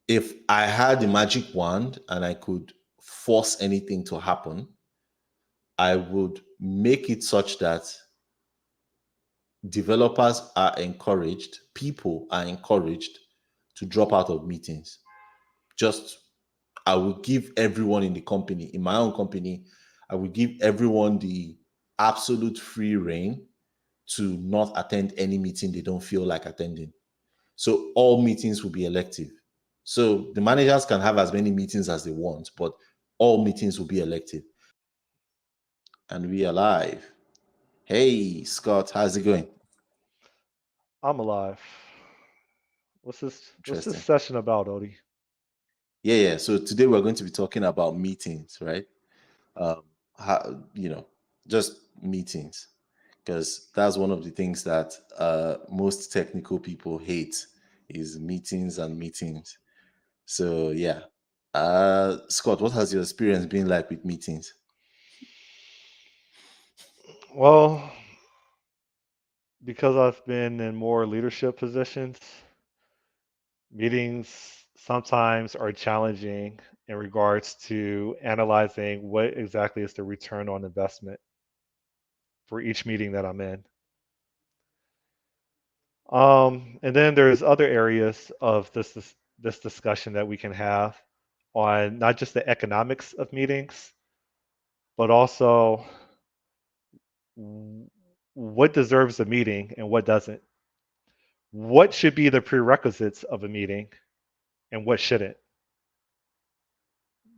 if I had a magic wand and I could force anything to happen, I would make it such that developers are encouraged, people are encouraged to drop out of meetings. Just, I would give everyone in the company, in my own company, I would give everyone the absolute free reign to not attend any meeting they don't feel like attending. So all meetings will be elective. So the managers can have as many meetings as they want, but all meetings will be elective. And we are live. Hey, Scott, how's it going? I'm alive. What's this Interesting. session about, Odie? Yeah. So today we're going to be talking about meetings, right? How, just meetings, because that's one of the things that most technical people hate is meetings and meetings. So yeah. Scott, what has your experience been like with meetings? Well, because I've been in more leadership positions, meetings sometimes are challenging in regards to analyzing what exactly is the return on investment for each meeting that I'm in. And then there's other areas of this discussion that we can have on not just the economics of meetings, but also w- what deserves a meeting and what doesn't. What should be the prerequisites of a meeting and what shouldn't?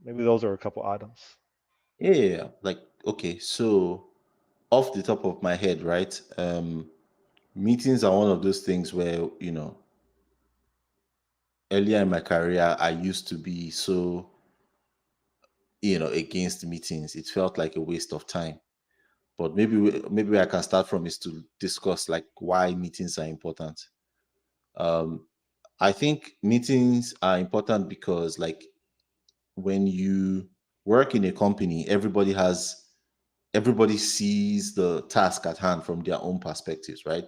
Maybe those are a couple items. Yeah. Like, okay, so off the top of my head, right? Meetings are one of those things where, earlier in my career, I used to be so, against meetings. It felt like a waste of time. But maybe I can start from is to discuss like why meetings are important. Um, I think meetings are important because like when you work in a company, everybody sees the task at hand from their own perspectives, right?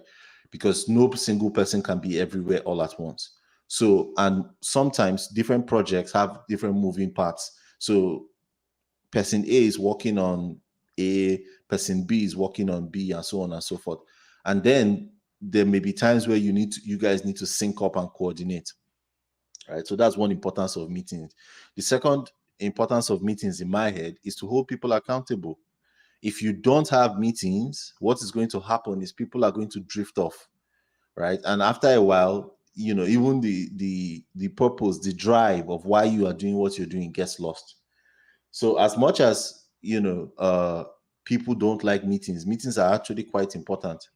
Because no single person can be everywhere all at once. So, and sometimes different projects have different moving parts. So, person A is working on A, person B is working on B, and so on and so forth. And then there may be times where you guys need to sync up and coordinate, right? So that's one importance of meetings. The second importance of meetings in my head is to hold people accountable. If you don't have meetings, what is going to happen is people are going to drift off, right? And after a while, even the purpose, the drive of why you are doing what you're doing gets lost. So as much as people don't like meetings, meetings are actually quite important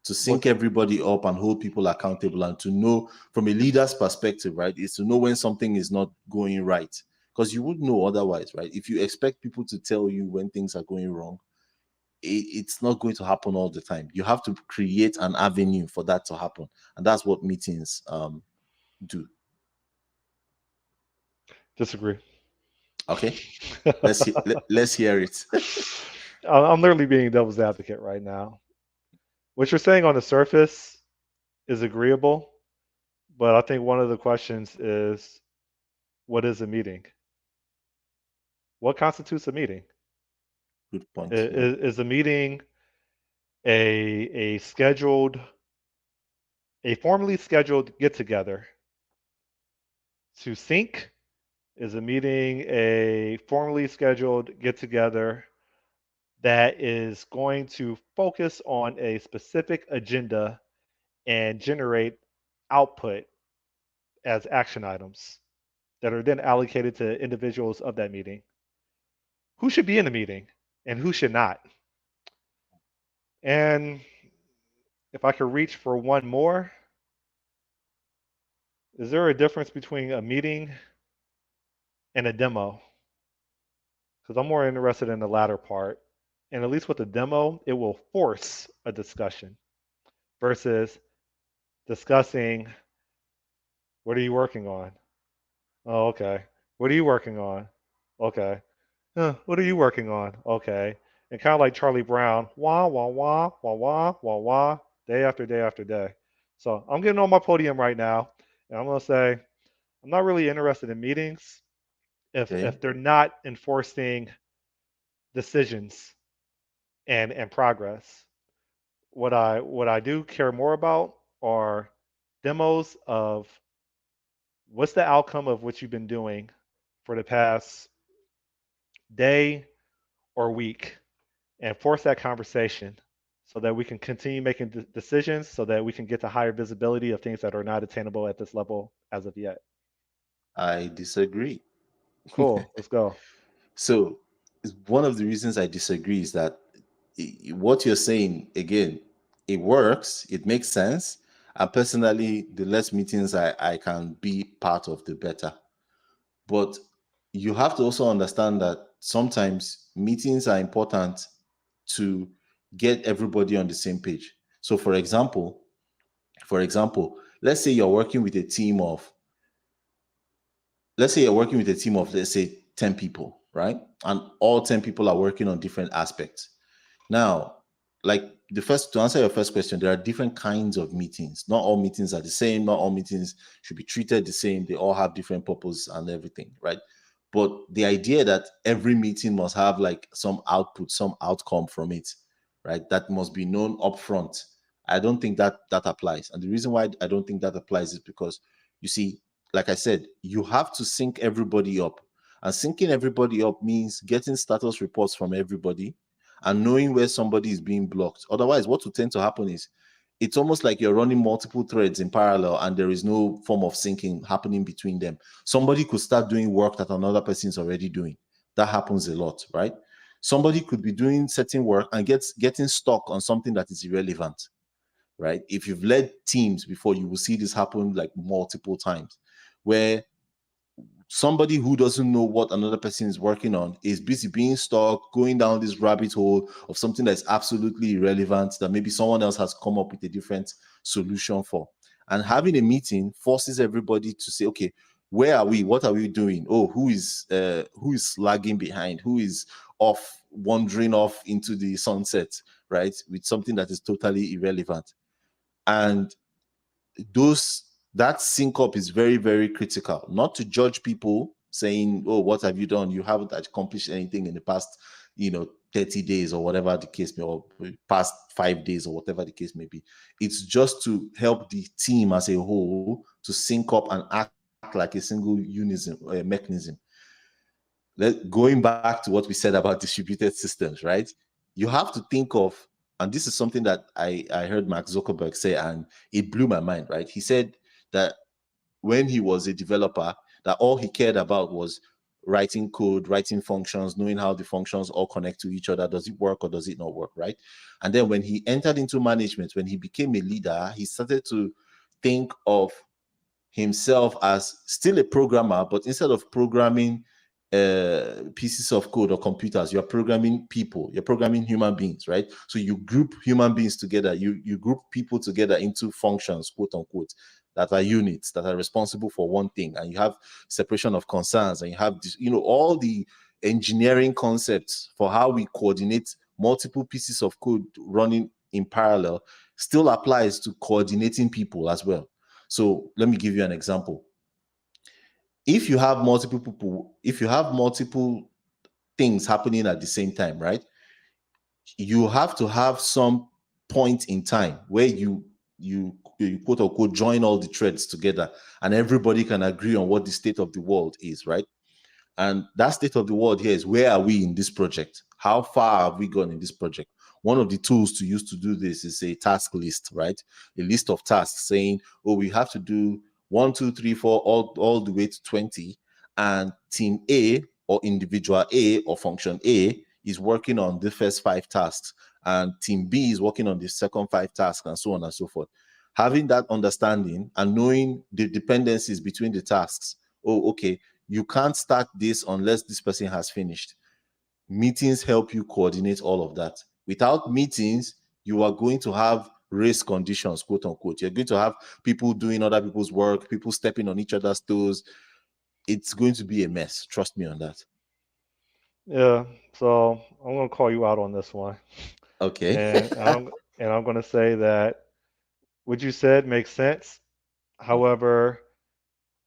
to sync What's everybody up and hold people accountable, and to know from a leader's perspective, right, is to know when something is not going right, because you would know otherwise, right? If you expect people to tell you when things are going wrong, it's not going to happen all the time. You have to create an avenue for that to happen, and that's what meetings do. disagree? Okay, let's hear it. I'm literally being devil's advocate right now. What you're saying on the surface is agreeable, but I think one of the questions is what is a meeting? What constitutes a meeting? Good point. Yeah. Is a meeting a scheduled, a formally scheduled get together to sync? Is a meeting a formally scheduled get together that is going to focus on a specific agenda and generate output as action items that are then allocated to individuals of that meeting? Who should be in the meeting and who should not? And if I could reach for one more, is there a difference between a meeting and a demo? Because I'm more interested in the latter part. And at least with the demo, it will force a discussion versus discussing what are you working on? Oh, okay. What are you working on? Okay. What are you working on? Okay. And kind of like Charlie Brown, wah, wah, wah, wah, wah, wah, wah, day after day after day. So I'm getting on my podium right now, and I'm going to say, I'm not really interested in meetings if Okay. they're not enforcing decisions and progress. What I do care more about are demos of what's the outcome of what you've been doing for the past day or week, and force that conversation so that we can continue making decisions so that we can get to higher visibility of things that are not attainable at this level as of yet. I disagree. Cool. Let's go. So one of the reasons I disagree is that what you're saying again, it works, it makes sense. And personally, the less meetings I can be part of, the better. But you have to also understand that sometimes meetings are important to get everybody on the same page. So for example, let's say you're working with a team of let's say you're working with a team of, let's say, 10 people, right? And all 10 people are working on different aspects. Now, like to answer your first question, there are different kinds of meetings. Not all meetings are the same. Not all meetings should be treated the same. They all have different purpose and everything, right? But the idea that every meeting must have like some output, some outcome from it, right? That must be known upfront. I don't think that applies. And the reason why I don't think that applies is because you see, like I said, you have to sync everybody up. And syncing everybody up means getting status reports from everybody and knowing where somebody is being blocked. Otherwise, what will tend to happen is it's almost like you're running multiple threads in parallel and there is no form of syncing happening between them. Somebody could start doing work that another person is already doing. That happens a lot, right? Somebody could be doing certain work and getting stuck on something that is irrelevant, right? If you've led teams before, you will see this happen like multiple times where somebody who doesn't know what another person is working on is busy being stuck, going down this rabbit hole of something that's absolutely irrelevant that maybe someone else has come up with a different solution for. And having a meeting forces everybody to say, okay, where are we? What are we doing? Oh, who is lagging behind? Who is off, wandering off into the sunset, right? With something that is totally irrelevant. And those that sync up is very, very critical. Not to judge people saying, oh, what have you done? You haven't accomplished anything in the past 30 days or whatever the case may, or past 5 days or whatever the case may be. It's just to help the team as a whole to sync up and act like a single mechanism. Going back to what we said about distributed systems, right? You have to think of, and this is something that I heard Mark Zuckerberg say, and it blew my mind, right? He said that when he was a developer, that all he cared about was writing code, writing functions, knowing how the functions all connect to each other. Does it work or does it not work, right? And then when he entered into management, when he became a leader, he started to think of himself as still a programmer, but instead of programming pieces of code or computers, you're programming people, you're programming human beings, right? So you group human beings together, you group people together into functions, quote unquote, that are units that are responsible for one thing, and you have separation of concerns, and you have this, all the engineering concepts for how we coordinate multiple pieces of code running in parallel still applies to coordinating people as well. So let me give you an example. If you have multiple things happening at the same time, right? You have to have some point in time where you quote unquote join all the threads together and everybody can agree on what the state of the world is, right? And that state of the world here is, where are we in this project? How far have we gone in this project? One of the tools to use to do this is a task list, right? A list of tasks saying, oh, we have to do one, two, three, four, all the way to 20. And team A or individual A or function A is working on the first five tasks. And team B is working on the second five tasks, and so on and so forth. Having that understanding and knowing the dependencies between the tasks. Oh, okay, you can't start this unless this person has finished. Meetings help you coordinate all of that. Without meetings, you are going to have race conditions, quote unquote. You're going to have people doing other people's work, people stepping on each other's toes. It's going to be a mess. Trust me on that. Yeah. So I'm gonna call you out on this one, Okay. and I'm gonna say that what you said makes sense. However,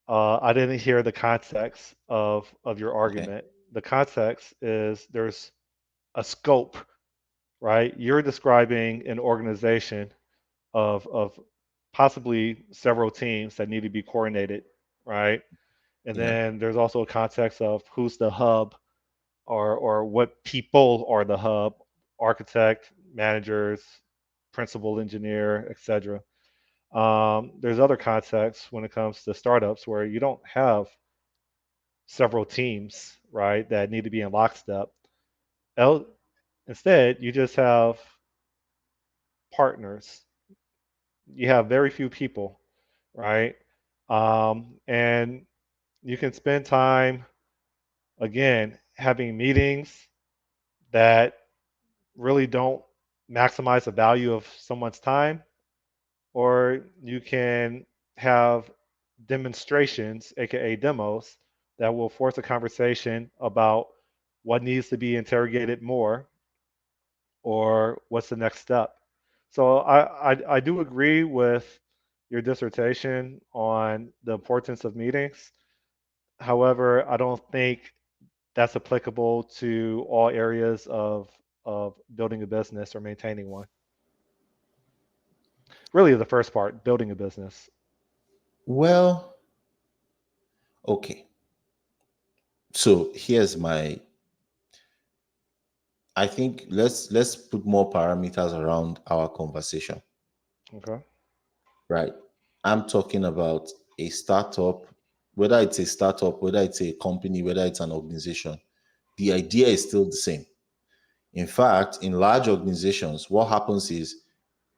I didn't hear the context of your Okay. argument. The context is there's a scope, right? You're describing an organization of possibly several teams that need to be coordinated, right? And Yeah. then there's also a context of who's the hub or what people are the hub, architect, managers, principal engineer, etc. There's other contexts when it comes to startups where you don't have several teams, right, that need to be in lockstep. El- Instead, you just have partners. You have very few people, right? And you can spend time, again, having meetings that really don't maximize the value of someone's time, or you can have demonstrations, aka demos, that will force a conversation about what needs to be interrogated more or what's the next step. So I do agree with your dissertation on the importance of meetings. However, I don't think that's applicable to all areas of building a business or maintaining one. Really, the first part, building a business. Well, okay. So here's my I think let's put more parameters around our conversation, Okay. right? I'm talking about a startup, whether it's a startup, whether it's a company, whether it's an organization, the idea is still the same. In fact, in large organizations, what happens is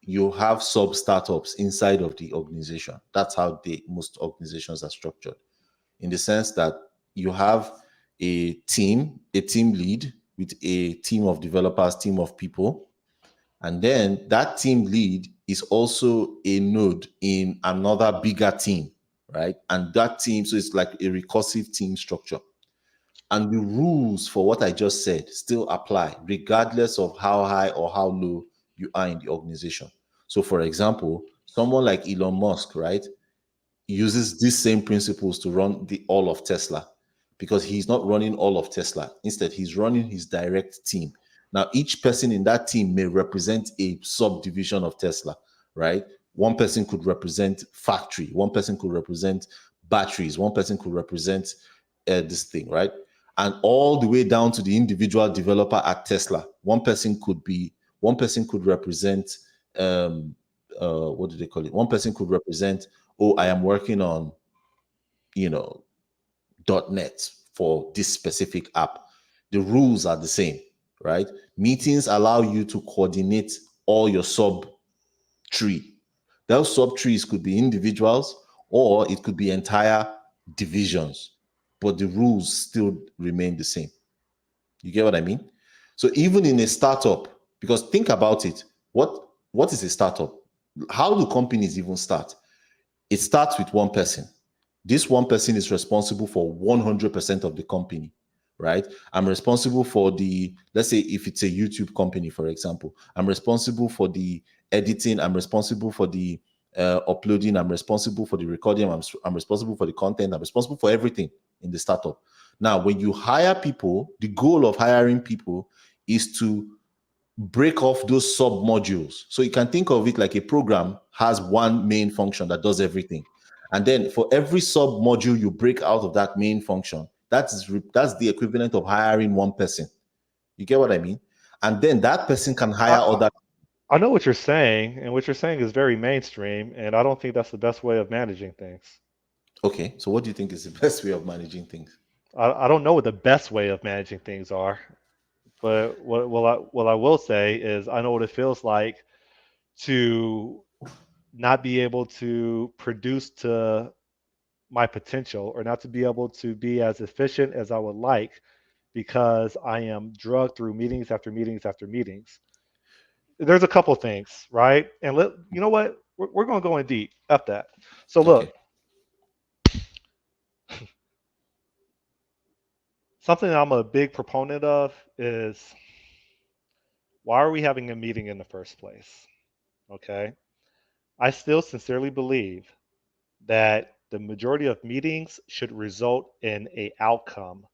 you have sub startups inside of the organization. That's how most organizations are structured, in the sense that you have a team lead with a team of developers, team of people, and then that team lead is also a node in another bigger team, right? And that team, so it's like a recursive team structure. And the rules for what I just said still apply, regardless of how high or how low you are in the organization. So, for example, someone like Elon Musk, right, uses these same principles to run the all of Tesla, because he's not running all of Tesla. Instead, he's running his direct team. Now, each person in that team may represent a subdivision of Tesla, right? One person could represent factory, one person could represent batteries, one person could represent this thing, right? And all the way down to the individual developer at Tesla. One person could represent um what do they call it? One person could represent, oh, I am working on, you know, .NET for this specific app. The rules are the same, right? Meetings allow you to coordinate all your sub tree. Those sub trees could be individuals or it could be entire divisions, but the rules still remain the same. You get what I mean? So even in a startup, because think about it, what is a startup? How do companies even start? It starts with one person. This one person is responsible for 100% of the company, right? I'm responsible for the, let's say if it's a YouTube company, for example, I'm responsible for the editing, I'm responsible for the uploading, I'm responsible for the recording, I'm responsible for the content, I'm responsible for everything in the startup. Now, when you hire people, the goal of hiring people is to break off those sub modules. So you can think of it like a program has one main function that does everything. And then for every sub module you break out of that main function, that's the equivalent of hiring one person. You get what I mean? And then that person can I, hire I other. I know what you're saying, and what you're saying is very mainstream, and I don't think that's the best way of managing things. Okay, so what do you think is the best way of managing things? I don't know what the best way of managing things are, but what I will say is I know what it feels like to not be able to produce to my potential or not to be able to be as efficient as I would like because I am drugged through meetings after meetings after meetings. There's a couple things, right? And you know what? We're going to go in deep. F that. So Okay, look, something I'm a big proponent of is why are we having a meeting in the first place? Okay. I still sincerely believe that The majority of meetings should result in a outcome,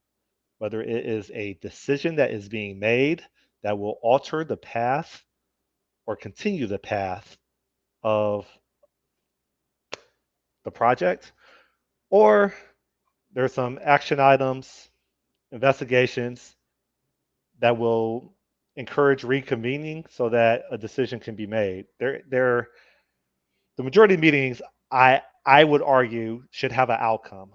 whether it is a decision that is being made that will alter the path or continue the path of the project, or there's some action items, investigations that will encourage reconvening so that a decision can be made. The majority of meetings, I would argue, should have an outcome,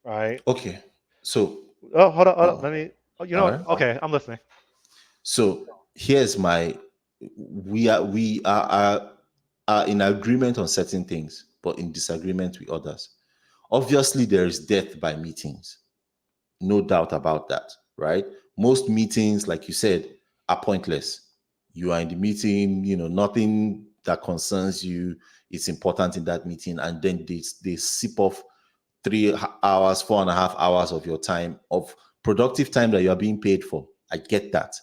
right? Okay. So, Oh, hold on. uh, Let me. Oh, you know all what? right. Okay, I'm listening. So here's my we are in agreement on certain things, but in disagreement with others. Obviously, there is death by meetings. No doubt about that, right? Most meetings, like you said, are pointless. You are in the meeting, nothing that concerns you is important in that meeting, and then they sip off 3 hours, 4.5 hours of your time, of productive time that you are being paid for. I get that.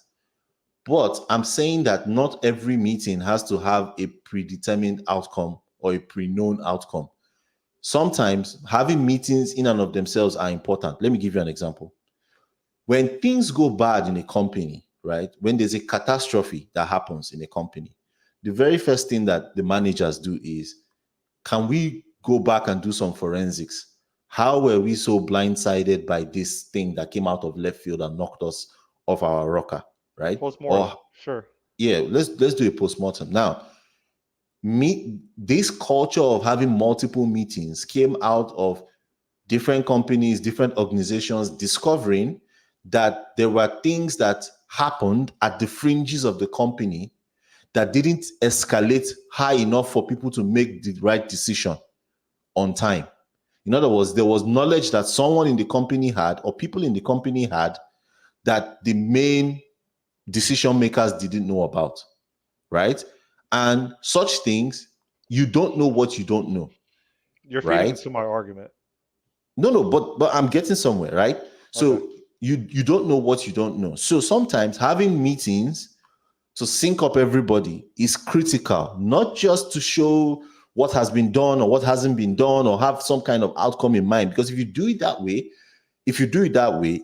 But I'm saying that not every meeting has to have a predetermined outcome or a pre-known outcome. Sometimes having meetings in and of themselves are important. Let me give you an example. When things go bad in a company, right? When there's a catastrophe that happens in a company, the very first thing that the managers do is, can we go back and do some forensics? How were we so blindsided by this thing that came out of left field and knocked us off our rocker, right? Postmortem, Or sure. yeah, let's do a postmortem. Now, this culture of having multiple meetings came out of different companies, different organizations discovering that there were things that happened at the fringes of the company that didn't escalate high enough for people to make the right decision on time. In other words, there was knowledge that someone in the company had, or people in the company had, that the main decision makers didn't know about, right? And such things, you don't know what you don't know, You're feeding right? into my argument. No, but I'm getting somewhere, right? Okay. So you don't know what you don't know. So sometimes having meetings to sync up everybody is critical, not just to show what has been done or what hasn't been done or have some kind of outcome in mind. Because if you do it that way,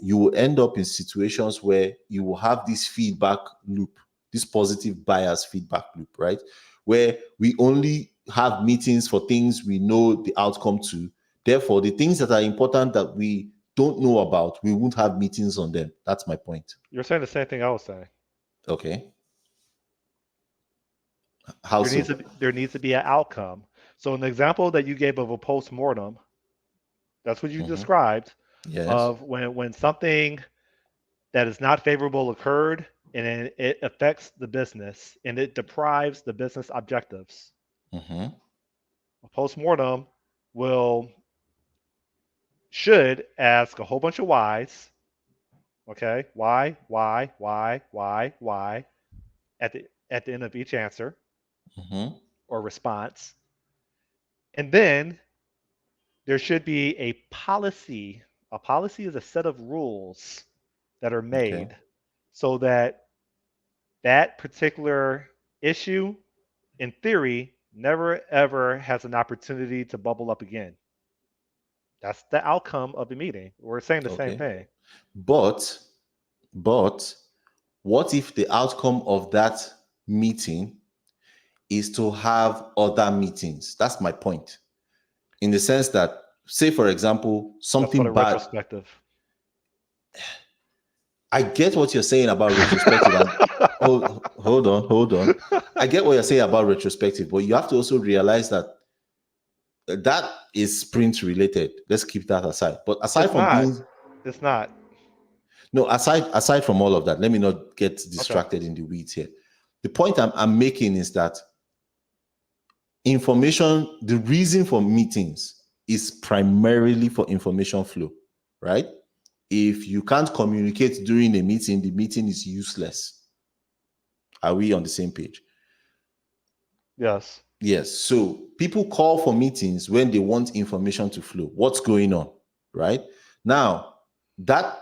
you will end up in situations where you will have this feedback loop, this positive bias feedback loop, right? Where we only have meetings for things we know the outcome to. Therefore, the things that are important that we don't know about, we won't have meetings on them. That's my point. You're saying the same thing I was saying. Okay. How so? There needs to be an outcome. So an example that you gave of a postmortem, that's what you Mhm. described, Yes. of when something that is not favorable occurred and it affects the business and it deprives the business objectives. Hmm. A postmortem will should ask a whole bunch of whys. Okay, why, at the end of each answer Hmm. or response, and then there should be a policy. A policy is a set of rules that are Okay. made so that that particular issue, in theory, never ever has an opportunity to bubble up again. That's the outcome of the meeting. We're saying the same Okay. thing. But but what if the outcome of that meeting is to have other meetings? That's my point. In the sense that, say, for example, That's called a something bad. retrospective. I get what you're saying about retrospective, and hold on. I get what you're saying about retrospective, but you have to also realize that that is sprint related. Let's keep that aside. But aside It's from not. being It's not. no, aside from all of that, let me not get Okay. distracted in the weeds here. The point I'm making is that information, the reason for meetings is primarily for information flow, right? If you can't communicate during a meeting, the meeting is useless. Are we on the same page? Yes. Yes. So people call for meetings when they want information to flow. What's going on, right? Now, that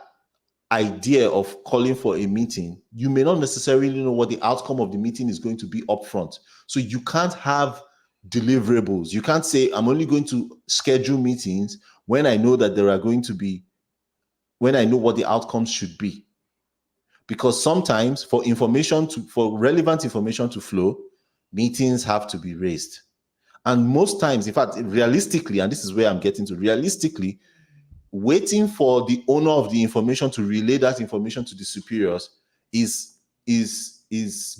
idea of calling for a meeting, you may not necessarily know what the outcome of the meeting is going to be upfront. So you can't have deliverables. You can't say I'm only going to schedule meetings when I know that there are going to be, when I know what the outcomes should be. Because sometimes for relevant information to flow, meetings have to be raised. And most times, in fact, realistically, and this is where I'm getting to, realistically, waiting for the owner of the information to relay that information to the superiors is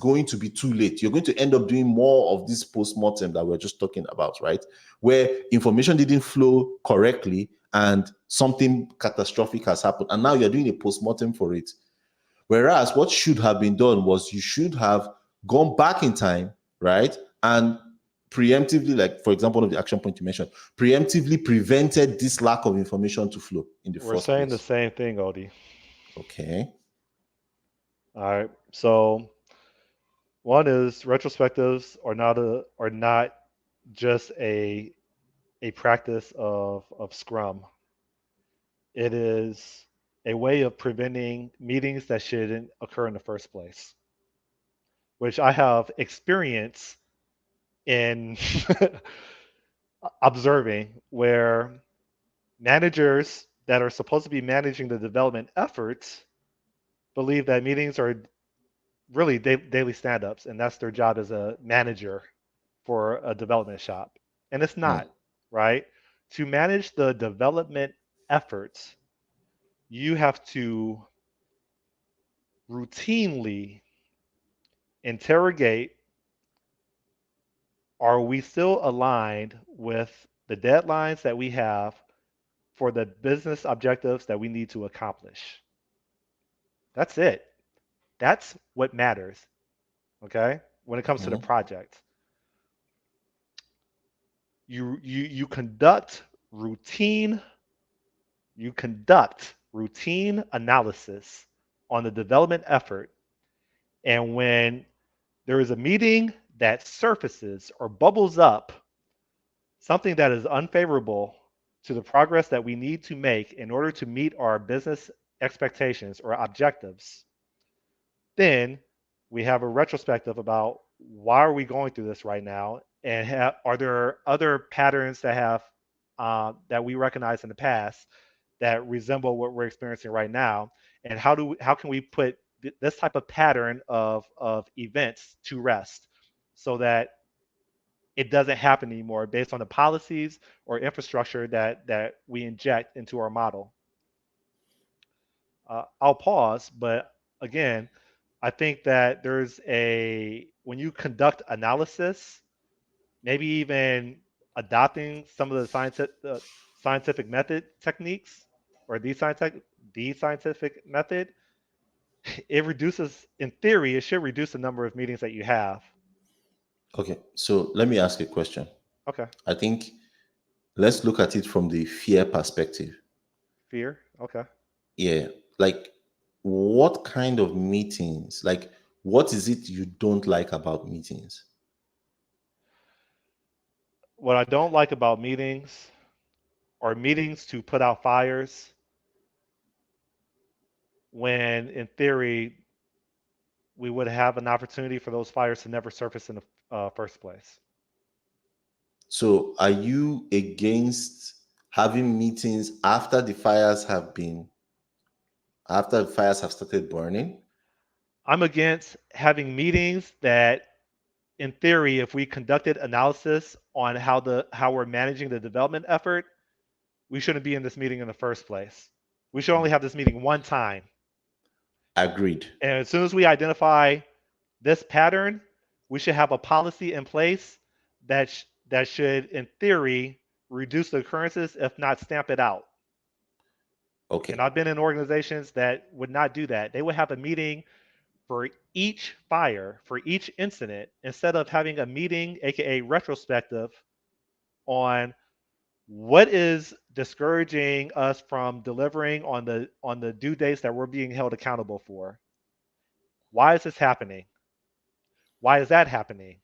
going to be too late. You're going to end up doing more of this post-mortem that we're just talking about, right? Where information didn't flow correctly and something catastrophic has happened. And now you're doing a post-mortem for it. Whereas what should have been done was you should have gone back in time, right? And preemptively, like for example, one of the action point you mentioned, preemptively prevented this lack of information to flow in the We're first saying the place. same thing, Odie. Okay. All right. So one is retrospectives are not just a practice of Scrum. It is a way of preventing meetings that shouldn't occur in the first place, which I have experience in observing where managers that are supposed to be managing the development efforts believe that meetings are really daily stand-ups, and that's their job as a manager for a development shop. And it's Hmm. not, right? To manage the development efforts, you have to routinely interrogate, are we still aligned with the deadlines that we have for the business objectives that we need to accomplish? That's it. That's what matters, okay? When it comes to the Hmm. project. You conduct routine you conduct routine analysis on the development effort, and when there is a meeting that surfaces or bubbles up something that is unfavorable to the progress that we need to make in order to meet our business expectations or objectives, then we have a retrospective about why are we going through this right now, and are there other patterns that we recognize in the past that resemble what we're experiencing right now, and how can we put this type of pattern of events to rest so that it doesn't happen anymore based on the policies or infrastructure that we inject into our model. I'll pause, but again, I think that when you conduct analysis, maybe even adopting some of the scientific method techniques or the scientific method, it reduces, in theory, it should reduce the number of meetings that you have. Okay. So let me ask you a question. Okay. I think let's look at it from the fear perspective. Fear. Okay. Yeah. Like, what kind of meetings? Like, what is it you don't like about meetings? What I don't like about meetings are meetings to put out fires when, in theory, we would have an opportunity for those fires to never surface in the first place. So, are you against having meetings after the fires have started burning? I'm against having meetings that, in theory, if we conducted analysis on how we're managing the development effort, we shouldn't be in this meeting in the first place. We should only have this meeting one time. Agreed. And as soon as we identify this pattern, we should have a policy in place that should, in theory, reduce the occurrences, if not stamp it out. And Okay. I've been in organizations that would not do that. They would have a meeting for each fire, for each incident, instead of having a meeting, aka retrospective, on what is discouraging us from delivering on the due dates that we're being held accountable for. Why is this happening? Why is that happening?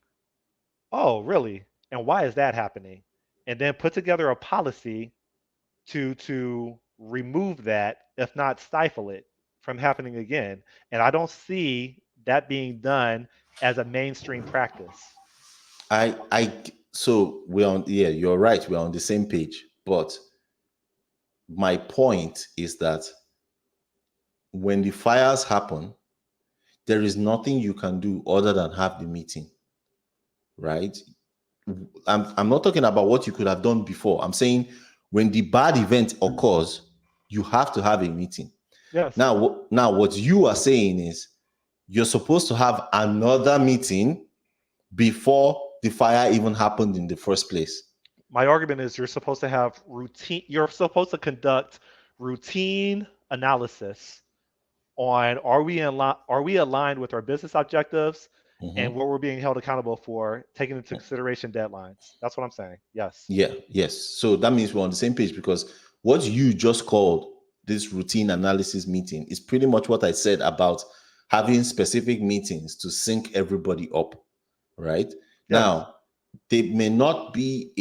Oh, really? And why is that happening? And then put together a policy to remove that, if not stifle it from happening again. And I don't see that being done as a mainstream practice. So we're on, yeah, you're right. We're on the same page. But my point is that when the fires happen, there is nothing you can do other than have the meeting, right? I'm not talking about what you could have done before. I'm saying when the bad event occurs, you have to have a meeting. Yes. Now, what you are saying is you're supposed to have another meeting before the fire even happened in the first place. My argument is you're supposed to conduct routine analysis on are we aligned with our business objectives and Mhm. what we're being held accountable for, taking into consideration deadlines. That's what I'm saying. Yes. Yeah, yes. So that means we're on the same page because what you just called this routine analysis meeting is pretty much what I said about having specific meetings to sync everybody up, right? Yes. Now, there may not be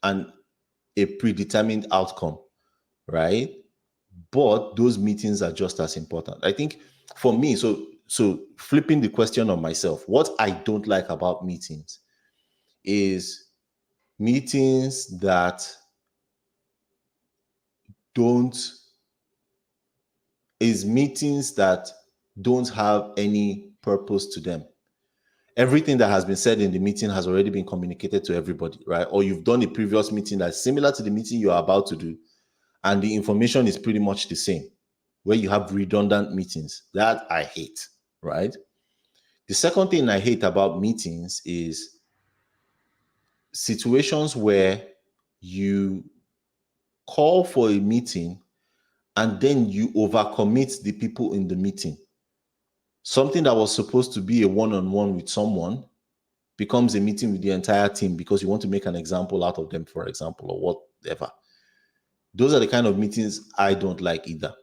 an a predetermined outcome, right? But those meetings are just as important. I think for me, so flipping the question on myself, what I don't like about meetings is meetings that don't meetings that don't have any purpose to them. Everything that has been said in the meeting has already been communicated to everybody, right? Or you've done a previous meeting that's similar to the meeting you are about to do, and the information is pretty much the same, where you have redundant meetings. That I hate, right? The second thing I hate about meetings is situations where you call for a meeting and then you overcommit the people in the meeting. Something that was supposed to be a one-on-one with someone becomes a meeting with the entire team because you want to make an example out of them, for example, or whatever. Those are the kind of meetings I don't like either.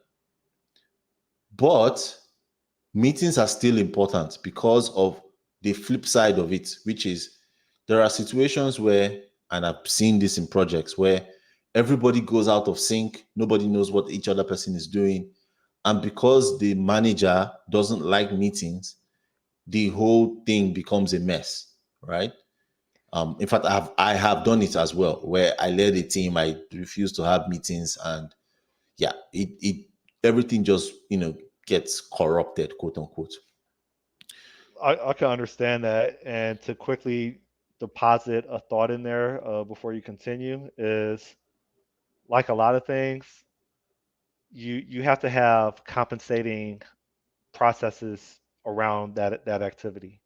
But meetings are still important because of the flip side of it, which is there are situations where, and I've seen this in projects, where everybody goes out of sync, nobody knows what each other person is doing. And because the manager doesn't like meetings, the whole thing becomes a mess, right? In fact, I have done it as well, where I led a team, I refused to have meetings, and yeah, it everything just gets corrupted, quote unquote. I can understand that. And to quickly deposit a thought in there before you continue is like a lot of things, you have to have compensating processes around that activity,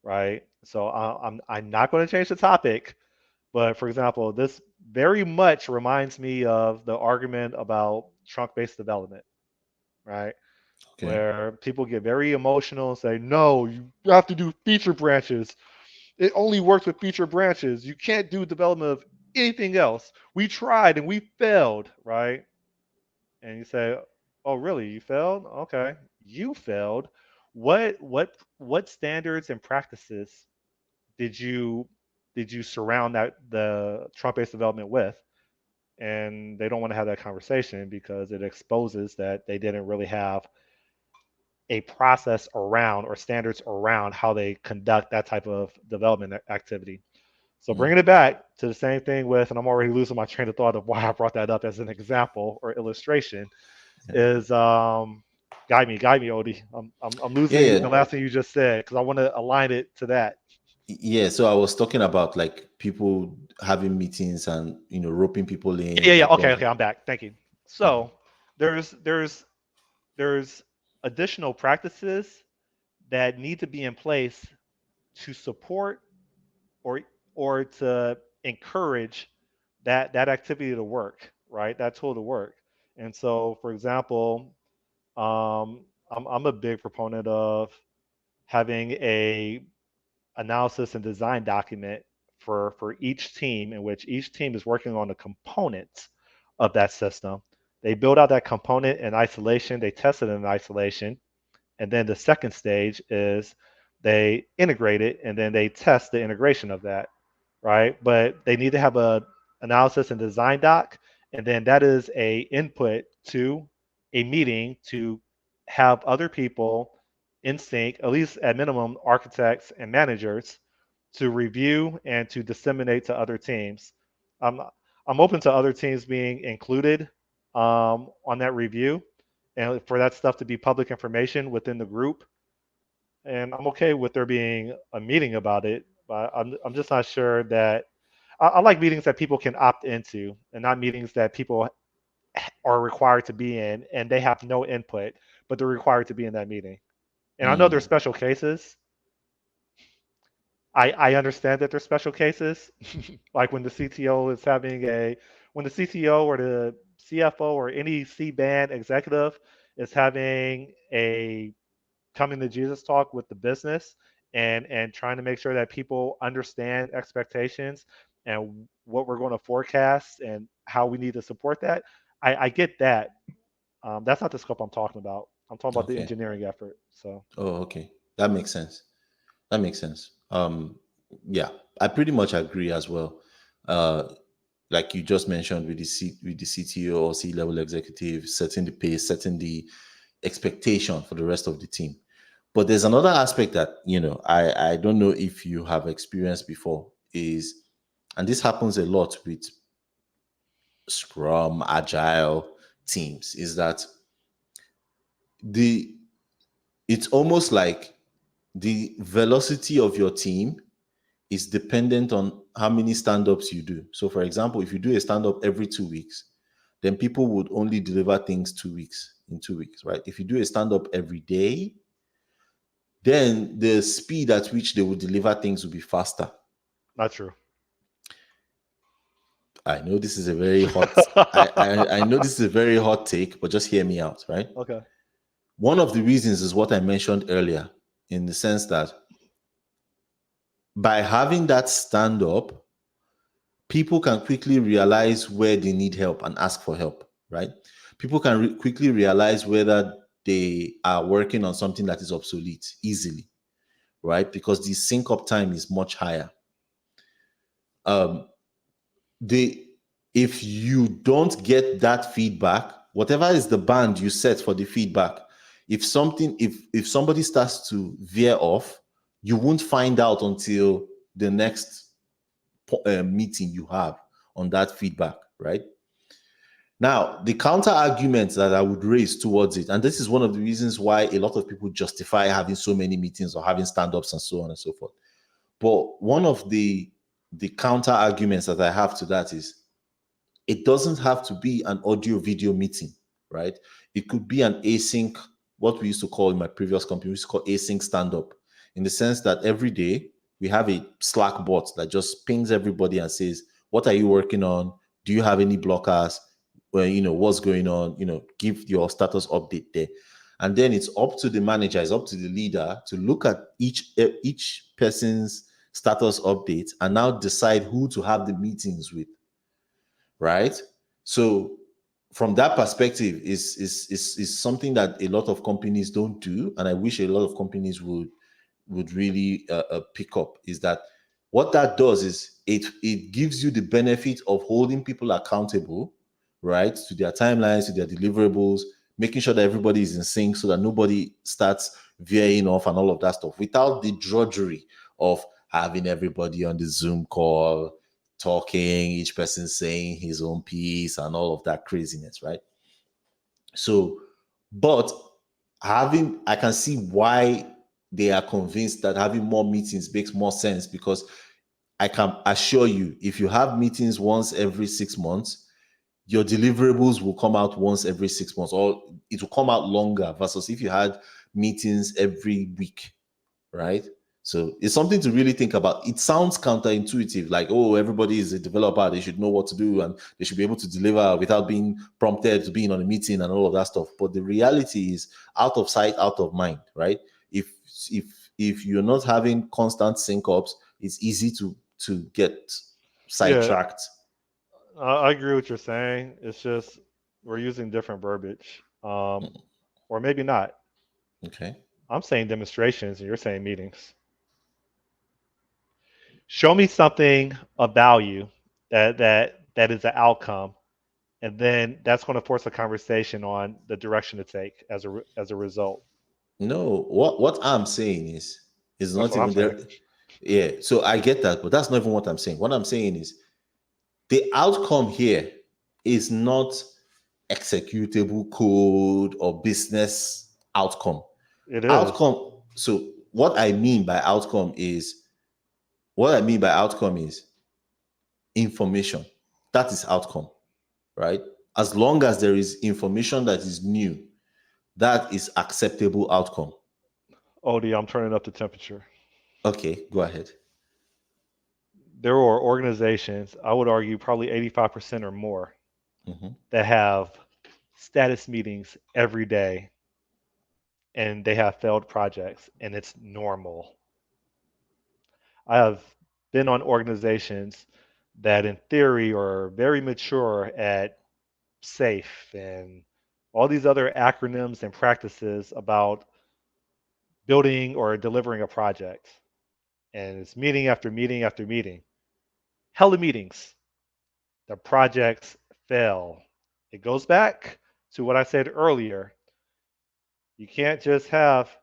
right? So I'm not going to change the topic, but for example, this very much reminds me of the argument about trunk-based development, right? Okay. Where people get very emotional and say, no, you have to do feature branches. It only works with feature branches. You can't do development of anything else. We tried and we failed, right? And you say, "Oh, really? You failed? Okay, you failed. What standards and practices did you surround the Trump-based development with?" And they don't want to have that conversation because it exposes that they didn't really have a process around or standards around how they conduct that type of development activity. So Mm. bringing it back to the same thing with, and I'm already losing my train of thought of why I brought that up as an example or illustration is guide me, Odie. I'm Yeah, losing the yeah, last thing you just said because I want to align it to that. yeah. So I was talking about like people having meetings and roping people in Yeah, yeah. that Okay, don't. okay. I'm back. Thank you. Yeah. So there's there's there's additional practices that need to be in place to support or to encourage that activity to work, right? That tool to work. And so, for example, I'm a big proponent of having a analysis and design document for each team in which each team is working on the components of that system. They build out that component in isolation, they test it in isolation, and then the second stage is they integrate it and then they test the integration of that, right? But they need to have a analysis and design doc, and then that is a input to a meeting to have other people in sync, at least at minimum architects and managers, to review and to disseminate to other teams. I'm I'm open to other teams being included on that review, and for that stuff to be public information within the group. And I'm okay with there being a meeting about it, but I'm just not sure that I like meetings that people can opt into, and not meetings that people are required to be in and they have no input, but they're required to be in that meeting. And I know there's Mm, special cases. I understand that there's special cases, like when the CTO is having a, when the CTO or the CFO or any C band executive is having a coming to Jesus talk with the business, and trying to make sure that people understand expectations and what we're going to forecast and how we need to support that. I get that. That's not the scope I'm talking about. I'm talking about the okay. engineering effort. So Oh, okay. That makes sense. That makes sense. Yeah, I pretty much agree as well. Uh, like you just mentioned with with the CTO or C level executive, setting the pace, setting the expectation for the rest of the team. But there's another aspect that I don't know if you have experienced before is, and this happens a lot with Scrum, Agile teams, is that the it's almost like the velocity of your team is dependent on how many stand-ups you do. So for example, if you do a stand-up every 2 weeks, then people would only deliver things 2 weeks in 2 weeks, right? If you do a stand-up every day, then the speed at which they will deliver things will be faster. not true. I know this is a very hot I know this is a very hot take, but just hear me out, right? Okay. One of the reasons is what I mentioned earlier, in the sense that by having that stand up, people can quickly realize where they need help and ask for help, right? People can quickly realize whether they are working on something that is obsolete easily, right? Because the sync up time is much higher. Um, they, if you don't get that feedback, whatever is the band you set for the feedback, if somebody starts to veer off, you won't find out until the next meeting you have on that feedback, right? Now, the counter argument that I would raise towards it, and this is one of the reasons why a lot of people justify having so many meetings or having stand-ups and so on and so forth. But one of the counter arguments that I have to that is, it doesn't have to be an audio video meeting, right? It could be an async, what we used to call in my previous company, we used to call async stand-up, in the sense that every day we have a Slack bot that just pings everybody and says, what are you working on? Do you have any blockers? Well, what's going on? Give your status update there. And then it's up to the manager, it's up to the leader to look at each person's status update and now decide who to have the meetings with, right? So from that perspective, is something that a lot of companies don't do, and I wish a lot of companies would really pick up. Is that what that does is it gives you the benefit of holding people accountable, right, to their timelines, to their deliverables, making sure that everybody is in sync so that nobody starts veering off and all of that stuff without the drudgery of having everybody on the Zoom call talking, each person saying his own piece and all of that craziness, right? So, but I can see why they are convinced that having more meetings makes more sense, because I can assure you, if you have meetings once every 6 months, your deliverables will come out once every 6 months, or it will come out longer versus if you had meetings every week, right? So it's something to really think about. It sounds counterintuitive, like, oh, everybody is a developer, they should know what to do and they should be able to deliver without being prompted to being on a meeting and all of that stuff. But the reality is, out of sight, out of mind, right? If if you're not having constant sync ups, it's easy to get Yeah, sidetracked. I agree with what you're saying. It's just we're using different verbiage, or maybe not. Okay. I'm saying demonstrations, and you're saying meetings. Show me something of value that is an outcome, and then that's going to force a conversation on the direction to take as a result. No, what I'm saying is That's not what I'm even saying. there. Yeah, so I get that, but that's not even what I'm saying. What I'm saying is the outcome here is not executable code or business outcome. It is. Outcome. So what I mean by outcome is information. That is outcome, right? As long as there is information that is new, that is acceptable outcome. Odie, I'm turning up the temperature. Okay, go ahead. There are organizations, I would argue probably 85% or more, Mhm. that have status meetings every day and they have failed projects and it's normal. I have been on organizations that in theory are very mature at SAFE and all these other acronyms and practices about building or delivering a project. And it's meeting after meeting after meeting. Hella meetings. The projects fail. It goes back to what I said earlier. You can't just have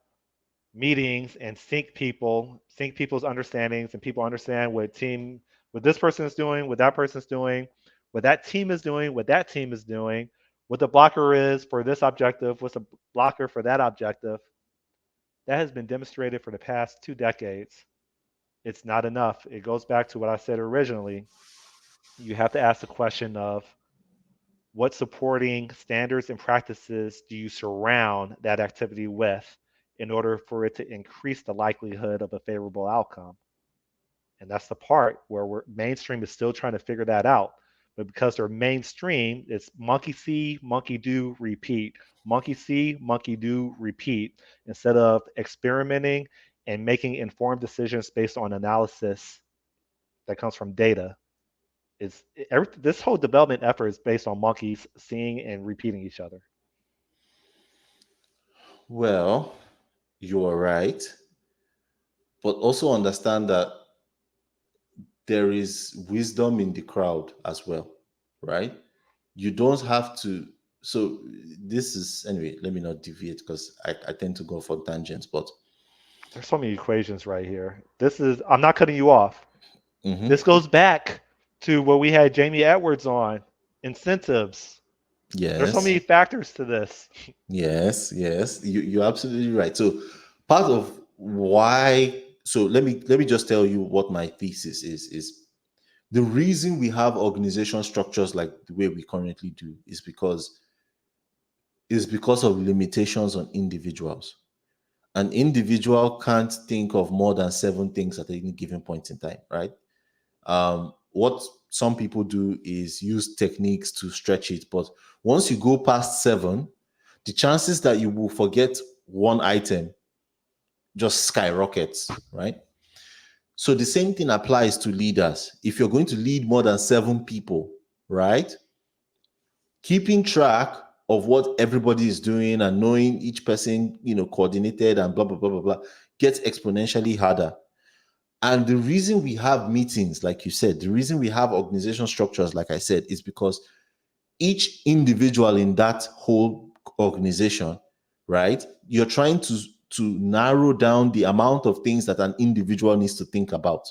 meetings and sync people's understandings, and people understand what this person is doing, what that person's doing, what that team is doing, what that team is doing, what the blocker is for this objective, what's the blocker for that objective. That has been demonstrated for the past 2 decades. It's not enough. It goes back to what I said originally. You have to ask the question of what supporting standards and practices do you surround that activity with in order for it to increase the likelihood of a favorable outcome? And that's the part where mainstream is still trying to figure that out. But because they're mainstream, it's monkey see, monkey do, repeat. Monkey see, monkey do, repeat. Instead of experimenting and making informed decisions based on analysis that comes from data. This whole development effort is based on monkeys seeing and repeating each other. Well, you are right, but also understand that there is wisdom in the crowd as well, right? You don't have to. So this is anyway. Let me not deviate because I tend to go for tangents. But There's so many equations right here. I'm not cutting you off. This mhm. goes back to what we had Jamie Edwards on incentives. There's so Yes, many factors to this. yes, you're absolutely right. So part of why. So let me just tell you what my thesis is the reason we have organization structures like the way we currently do is because of limitations on individuals. An individual can't think of more than seven things at any given point in time, right? What some people do is use techniques to stretch it, but once you go past seven, the chances that you will forget one item just skyrockets, right? So the same thing applies to leaders. If you're going to lead more than seven people, right? Keeping track of what everybody is doing and knowing each person, coordinated and blah, blah, blah, blah, blah, gets exponentially harder. And the reason we have meetings, like you said, the reason we have organization structures, like I said, is because each individual in that whole organization, right? You're trying to narrow down the amount of things that an individual needs to think about,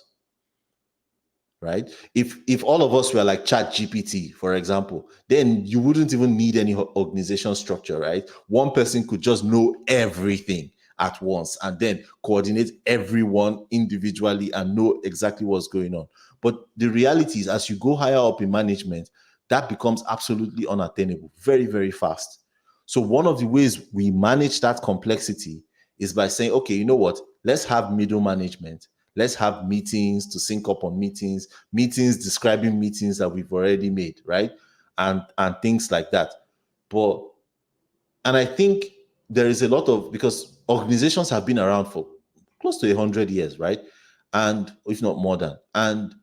right? If all of us were like Chat GPT, for example, then you wouldn't even need any organization structure, right? One person could just know everything at once and then coordinate everyone individually and know exactly what's going on. But the reality is, as you go higher up in management, that becomes absolutely unattainable very, very fast. So one of the ways we manage that complexity is by saying, okay, you know what? Let's have middle management. Let's have meetings to sync up on meetings, meetings describing meetings that we've already made, right? And things like that. But and I think there is a lot of because organizations have been around for close to 100 years, right? And if not more than. And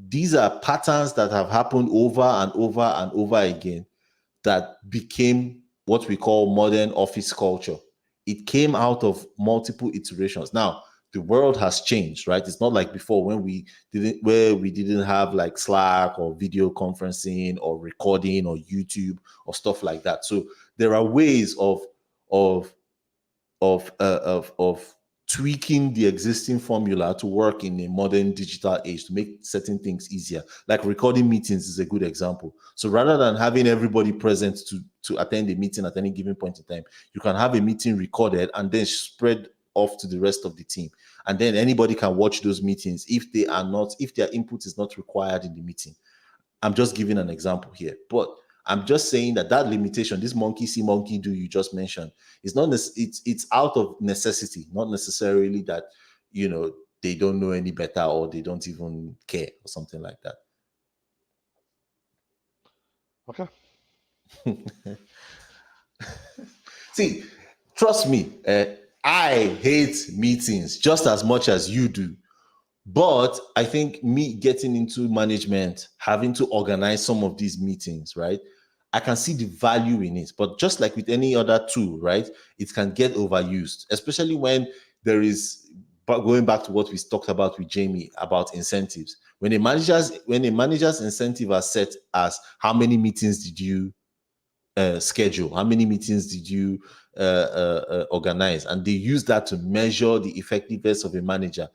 these are patterns that have happened over and over and over again that became what we call modern office culture. It came out of multiple iterations. Now, the world has changed, right? It's not like before where we didn't have like Slack or video conferencing or recording or YouTube or stuff like that. So there are ways of of tweaking the existing formula to work in a modern digital age to make certain things easier. Like recording meetings is a good example. So rather than having everybody present to attend a meeting at any given point in time, you can have a meeting recorded and then spread off to the rest of the team. And then anybody can watch those meetings if their input is not required in the meeting. I'm just giving an example here, but I'm just saying that limitation, this monkey see, monkey do you just mentioned, is not it's out of necessity, not necessarily that they don't know any better or they don't even care or something like that. Okay. See, trust me, I hate meetings just as much as you do. But I think me getting into management, having to organize some of these meetings, right? I can see the value in it. But just like with any other tool, right, it can get overused, especially when there is, but going back to what we talked about with Jamie about incentives. When a manager's incentive are set as how many meetings did you schedule, how many meetings did you organize, and they use that to measure the effectiveness of a manager.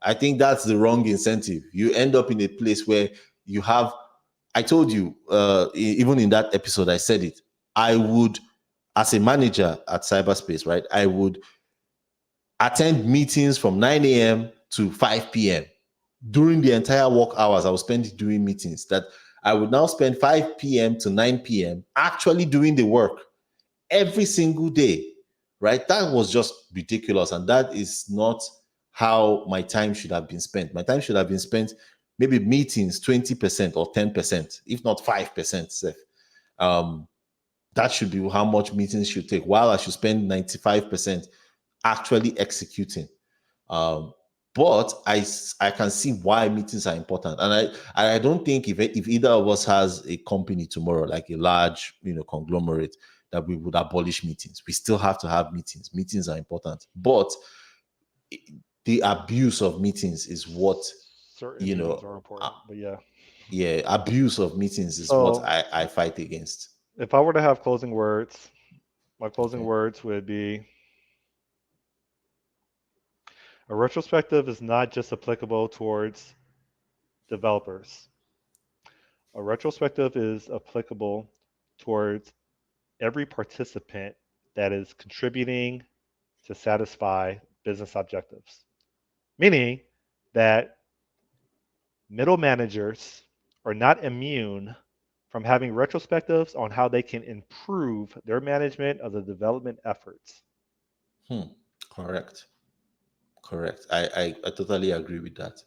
I think that's the wrong incentive. You end up in a place where you have, I told you, even in that episode, I said it. I would, as a manager at cyberspace, right, I would attend meetings from 9 a.m. to 5 p.m. During the entire work hours, I would spend it doing meetings that I would now spend 5 p.m. to 9 p.m. actually doing the work every single day, right? That was just ridiculous. And that is not how my time should have been spent. My time should have been spent maybe meetings 20% or 10%, if not 5%. Um, that should be how much meetings should take, while I should spend 95% actually executing. Um, but I can see why meetings are important, and I don't think if either of us has a company tomorrow, like a large conglomerate, that we would abolish meetings. We still have to have meetings. Meetings are important, but the abuse of meetings is what Certain you meetings know. are important, but yeah. Yeah, abuse of meetings is what So I fight against. if I were to have closing words, my closing Okay. words would be a retrospective is not just applicable towards developers. A retrospective is applicable towards every participant that is contributing to satisfy business objectives. Meaning that middle managers are not immune from having retrospectives on how they can improve their management of the development efforts. Hmm. Correct. Correct. I totally agree with that.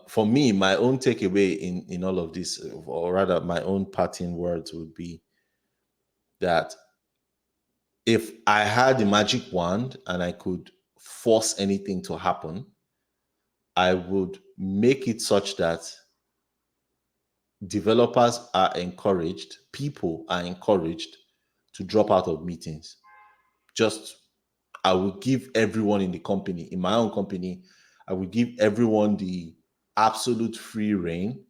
For me, my own takeaway in all of this, or rather, my own parting words would be that if I had a magic wand and I could force anything to happen, I would make it such that developers are encouraged, people are encouraged to drop out of meetings. Just, I would give everyone in the company, in my own company, I would give everyone the absolute free reign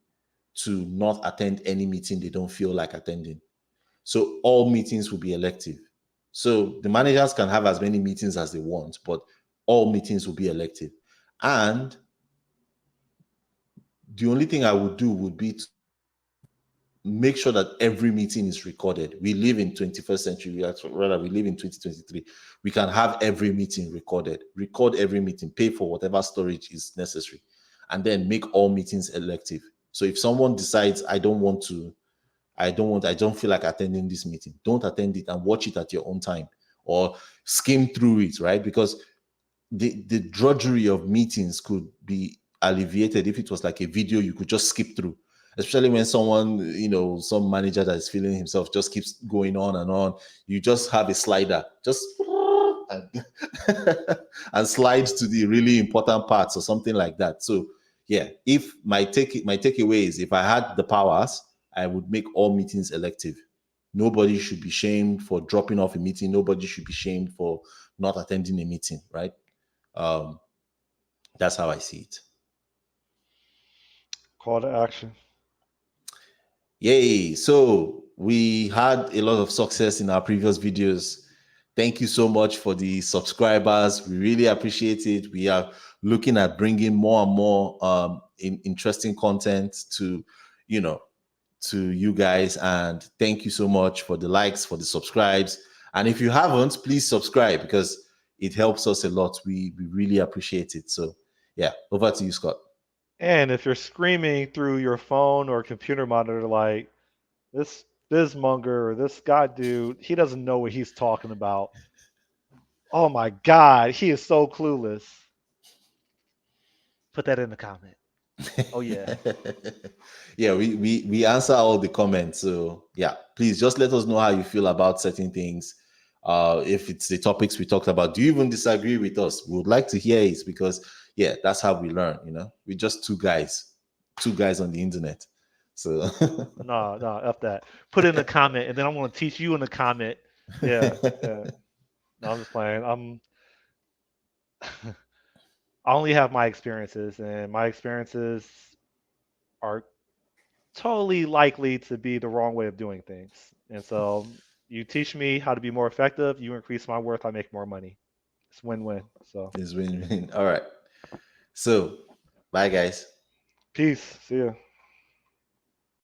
to not attend any meeting they don't feel like attending. So all meetings will be elective. So the managers can have as many meetings as they want, but all meetings will be elective. And the only thing I would do would be to make sure that every meeting is recorded. We live in 21st century, rather we live in 2023. We can have every meeting recorded, record every meeting, pay for whatever storage is necessary, and then make all meetings elective. So if someone decides I don't feel like attending this meeting, don't attend it and watch it at your own time or skim through it, right? Because the drudgery of meetings could be alleviated if it was like a video you could just skip through, especially when someone, some manager that is feeling himself just keeps going on and on. You just have a slider, just and, and slide to the really important parts or something like that. So yeah, if my takeaway is, if I had the powers, I would make all meetings elective. Nobody should be shamed for dropping off a meeting. Nobody should be shamed for not attending a meeting, right? Um, that's how I see it. Call to action. Yay. So we had a lot of success in our previous videos. Thank you so much for the subscribers. We really appreciate it. We are looking at bringing more and more interesting content to, you know, to you guys. And thank you so much for the likes, for the subscribes. And if you haven't, please subscribe because it helps us a lot. We really appreciate it. So yeah, over to you, Scott. And if you're screaming through your phone or computer monitor like this Bizmonger or this God dude, he doesn't know what he's talking about. Oh my God, he is so clueless. Put that in the comment. Oh yeah. Yeah, we answer all the comments. So yeah, please just let us know how you feel about certain things. If it's the topics we talked about, do you even disagree with us? We would like to hear it because yeah, that's how we learn. We're just two guys on the internet. So No, no, F that. Put it in the comment, and then I'm gonna teach you in the comment. Yeah, yeah. No, I'm just playing. I only have my experiences, and my experiences are totally likely to be the wrong way of doing things. And so you teach me how to be more effective, you increase my worth, I make more money. It's win-win. So it's win-win. All right. So bye, guys. peace. See ya.